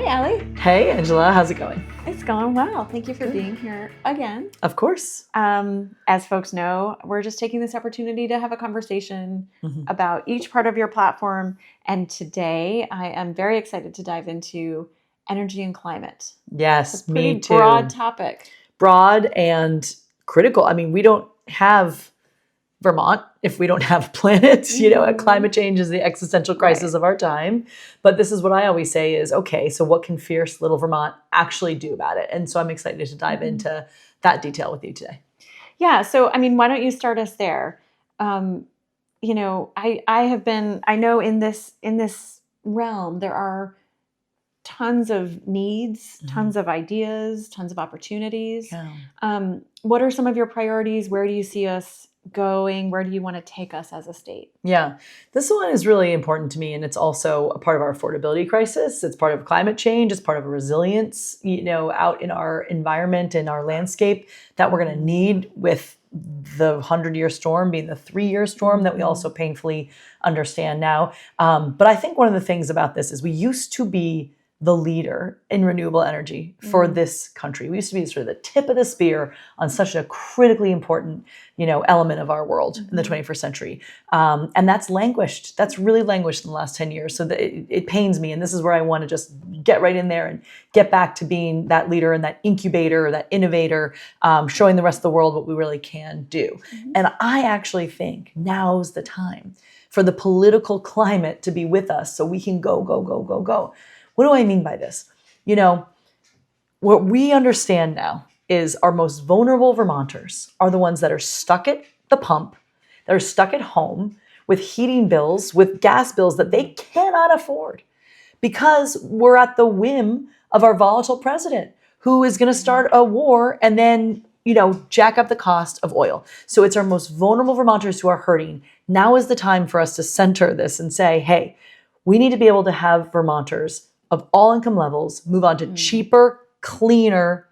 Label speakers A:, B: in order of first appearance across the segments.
A: Hi, Aly.
B: Hey, Angela. How's it going?
A: It's going well. Thank you for being here again.
B: Of course.
A: As folks know, we're just taking this opportunity to have a conversation about each part of your platform. And today I am very excited to dive into energy and climate.
B: Yes,
A: It's a pretty
B: me too.
A: broad topic.
B: Broad and critical. I mean, we don't have Vermont if we don't have planets. Climate change is the existential crisis of our time. But this is what I always say is, okay, so what can fierce little Vermont actually do about it? And so I'm excited to dive into that detail with you today.
A: Yeah. So, I mean, why don't you start us there? I know in this realm, there are tons of needs, tons of ideas, tons of opportunities.
B: Yeah.
A: What are some of your priorities? Where do you see us going? Where do you want to take us as a state?
B: Yeah, this one is really important to me. And it's also a part of our affordability crisis. It's part of climate change. It's part of a resilience, out in our environment and our landscape that we're going to need with the 100-year storm being the 3-year storm that we also painfully understand now. But I think one of the things about this is we used to be the leader in renewable energy for this country. We used to be sort of the tip of the spear on such a critically important, element of our world in the 21st century. And that's languished. That's really languished in the last 10 years. So it pains me. And this is where I want to just get right in there and get back to being that leader and that incubator, that innovator, showing the rest of the world what we really can do. And I actually think now's the time for the political climate to be with us so we can go, go, go, go, go. What do I mean by this? What we understand now is our most vulnerable Vermonters are the ones that are stuck at the pump, that are stuck at home with heating bills, with gas bills that they cannot afford because we're at the whim of our volatile president who is going to start a war and then, jack up the cost of oil. So it's our most vulnerable Vermonters who are hurting. Now is the time for us to center this and say, hey, we need to be able to have Vermonters of all income levels move on to cheaper, cleaner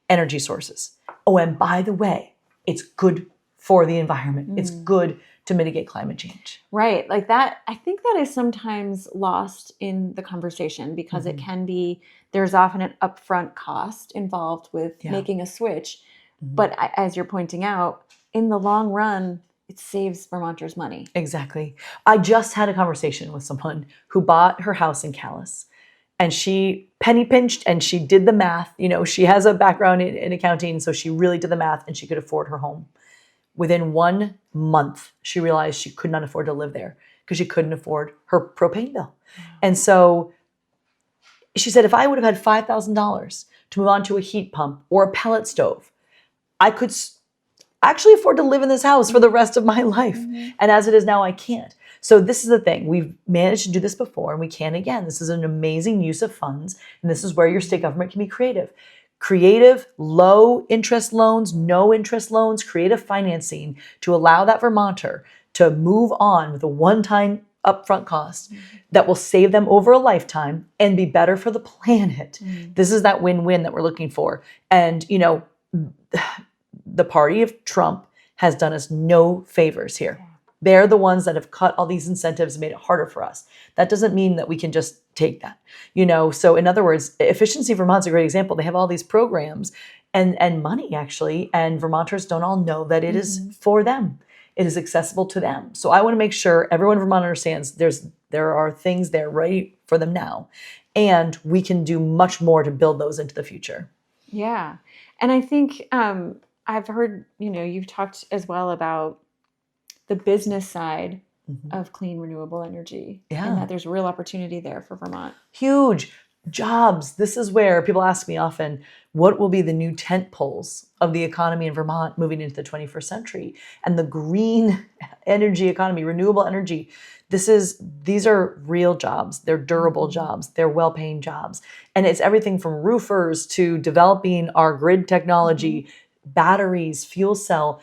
B: energy sources. Oh, and by the way, it's good for the environment. It's good to mitigate climate change.
A: Right. Like that, I think that is sometimes lost in the conversation because it can be, there's often an upfront cost involved with making a switch. But as you're pointing out, in the long run, it saves Vermonters money.
B: Exactly. I just had a conversation with someone who bought her house in Calais. And she penny pinched and she did the math. She has a background in accounting, so she really did the math and she could afford her home. Within 1 month, she realized she could not afford to live there because she couldn't afford her propane bill. And so she said, if I would have had $5,000 to move on to a heat pump or a pellet stove, I could actually afford to live in this house for the rest of my life. And as it is now, I can't. So this is the thing. We've managed to do this before and we can again. This is an amazing use of funds. And this is where your state government can be creative. Creative, low interest loans, no interest loans, creative financing to allow that Vermonter to move on with a one-time upfront cost that will save them over a lifetime and be better for the planet. This is that win-win that we're looking for. And, the party of Trump has done us no favors here. They're the ones that have cut all these incentives and made it harder for us. That doesn't mean that we can just take that, So in other words, Efficiency Vermont's a great example. They have all these programs and money actually, and Vermonters don't all know that it is for them. It is accessible to them. So I want to make sure everyone in Vermont understands there are things there ready for them now, and we can do much more to build those into the future.
A: Yeah, and I think I've heard you've talked as well about the business side of clean renewable energy.
B: Yeah.
A: And that there's real opportunity there for Vermont.
B: Huge jobs. This is where people ask me often, what will be the new tent poles of the economy in Vermont moving into the 21st century? And the green energy economy, renewable energy, these are real jobs. They're durable jobs. They're well-paying jobs. And it's everything from roofers to developing our grid technology, batteries, fuel cell.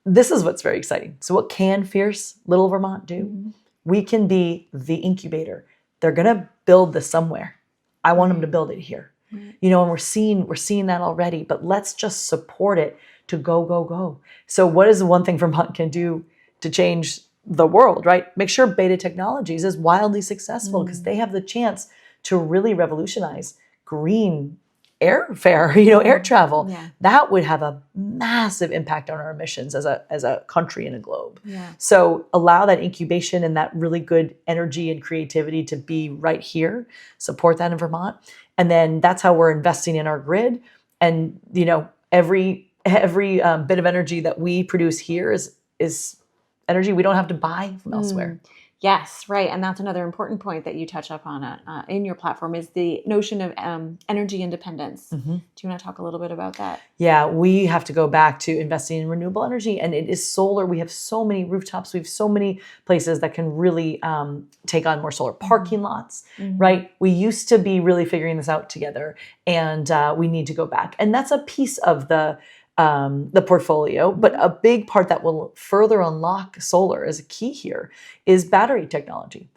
B: This is what's very exciting. So what can fierce little Vermont do? We can be the incubator. They're going to build this somewhere. I want them to build it here. And we're seeing that already, but let's just support it to go, go, go. So what is the one thing Vermont can do to change the world, right? Make sure Beta Technologies is wildly successful because they have the chance to really revolutionize green airfare, air travel, that would have a massive impact on our emissions as a country and a globe.
A: Yeah.
B: So allow that incubation and that really good energy and creativity to be right here. Support that in Vermont. And then that's how we're investing in our grid. And, every bit of energy that we produce here is energy we don't have to buy from elsewhere.
A: Yes, right. And that's another important point that you touch upon in your platform is the notion of energy independence. Do you want to talk a little bit about that?
B: Yeah, we have to go back to investing in renewable energy, and it is solar. We have so many rooftops. We have so many places that can really take on more solar parking lots, right? We used to be really figuring this out together, and we need to go back. And that's a piece of the portfolio, but a big part that will further unlock solar as a key here is battery technology.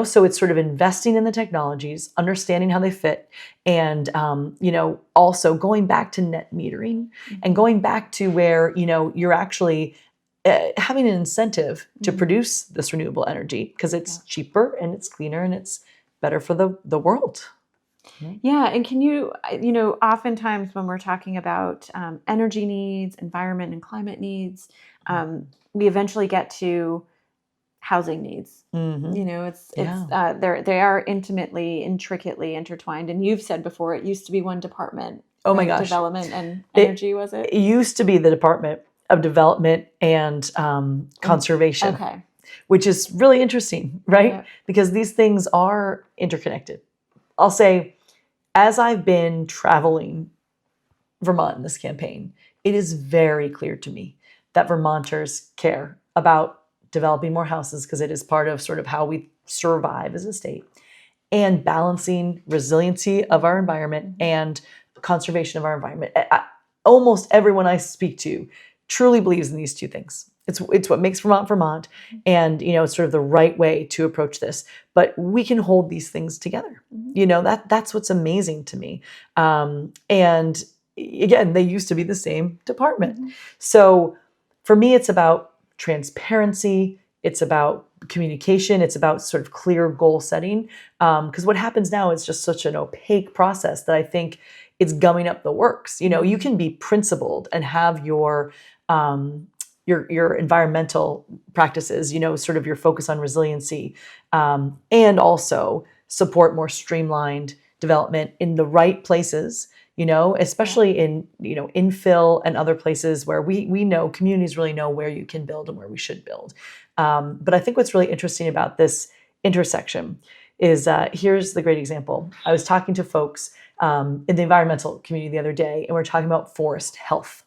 B: So it's sort of investing in the technologies, understanding how they fit, and also going back to net metering and going back to where you're actually having an incentive to produce this renewable energy because it's cheaper and it's cleaner and it's better for the world.
A: Yeah. And can you, oftentimes when we're talking about energy needs, environment and climate needs, we eventually get to housing needs. They are intricately intertwined. And you've said before, it used to be one department.
B: Oh my gosh.
A: Development and energy, was it?
B: It used to be the Department of Development and Conservation.
A: Okay.
B: Which is really interesting, right? Yeah. Because these things are interconnected. I'll say, as I've been traveling Vermont in this campaign, it is very clear to me that Vermonters care about developing more houses because it is part of sort of how we survive as a state, and balancing resiliency of our environment and conservation of our environment. Almost everyone I speak to truly believes in these two things. It's what makes Vermont, Vermont, and it's sort of the right way to approach this. But we can hold these things together. That's what's amazing to me. And again, they used to be the same department. So for me, it's about transparency. It's about communication. It's about sort of clear goal setting. Because what happens now is just such an opaque process that I think it's gumming up the works. You can be principled and have your environmental practices, sort of your focus on resiliency, and also support more streamlined development in the right places, especially in, infill and other places where we know communities really know where you can build and where we should build. But I think what's really interesting about this intersection is, here's the great example. I was talking to folks in the environmental community the other day, and we're talking about forest health.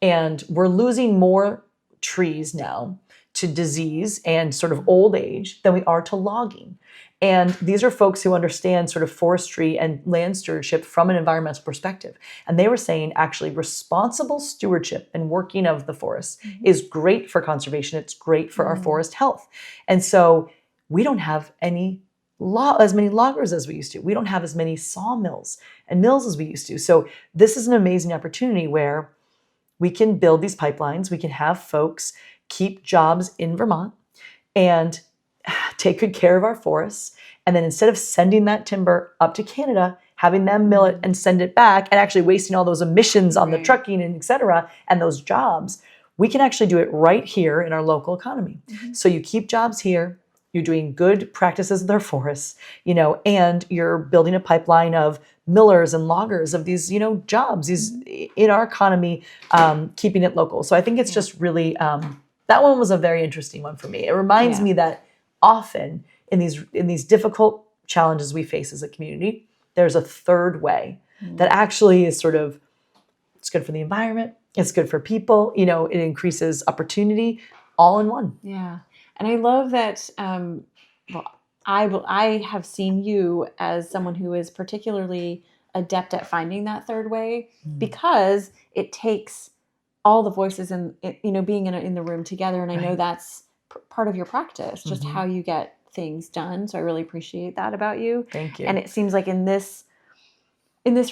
B: And we're losing more trees now to disease and sort of old age than we are to logging. And these are folks who understand sort of forestry and land stewardship from an environmental perspective. And they were saying actually responsible stewardship and working of the forest is great for conservation. It's great for our forest health. And so we don't have as many loggers as we used to. We don't have as many sawmills and mills as we used to. So this is an amazing opportunity where we can build these pipelines. We can have folks keep jobs in Vermont and take good care of our forests. And then instead of sending that timber up to Canada, having them mill it and send it back and actually wasting all those emissions on the trucking and et cetera, and those jobs, we can actually do it right here in our local economy. So you keep jobs here, you're doing good practices with our forests, and you're building a pipeline of millers and loggers of these, jobs, these in our economy, keeping it local. So I think it's just really, that one was a very interesting one for me. It reminds me that often in these difficult challenges we face as a community, there's a third way that actually is sort of, it's good for the environment, it's good for people, it increases opportunity all in one.
A: Yeah. And I love that, I have seen you as someone who is particularly adept at finding that third way because it takes all the voices and, being in the room together. And I know that's part of your practice, just how you get things done. So I really appreciate that about you.
B: Thank you.
A: And it seems like in this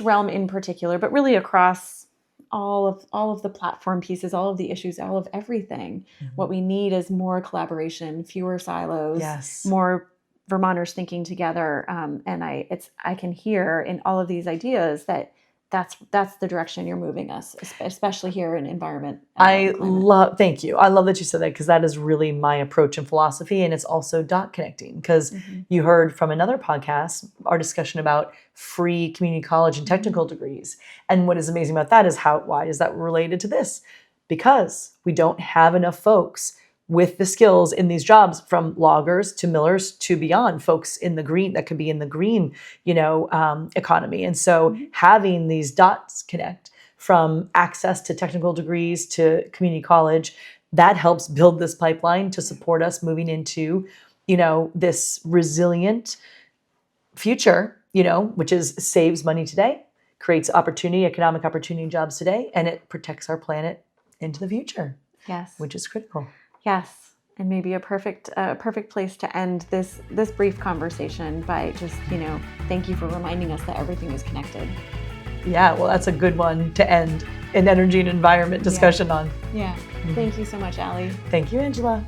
A: realm in particular, but really across all of the platform pieces, all of the issues, all of everything, what we need is more collaboration, fewer silos, more Vermonters thinking together, and I can hear in all of these ideas that that's the direction you're moving us, especially here in environment.
B: Thank you. I love that you said that, because that is really my approach and philosophy. And it's also dot connecting, because you heard from another podcast, our discussion about free community college and technical degrees. And what is amazing about that is why is that related to this? Because we don't have enough folks with the skills in these jobs, from loggers to millers to beyond, folks in the green, that could be in the green, economy. And so having these dots connect, from access to technical degrees to community college, that helps build this pipeline to support us moving into, this resilient future, which saves money today, creates opportunity, economic opportunity, jobs today, and it protects our planet into the future.
A: Yes.
B: Which is critical.
A: Yes, and maybe a perfect place to end this brief conversation by just, thank you for reminding us that everything is connected.
B: Yeah, well, that's a good one to end an energy and environment discussion on.
A: Yeah. Thank you so much, Aly.
B: Thank you, Angela.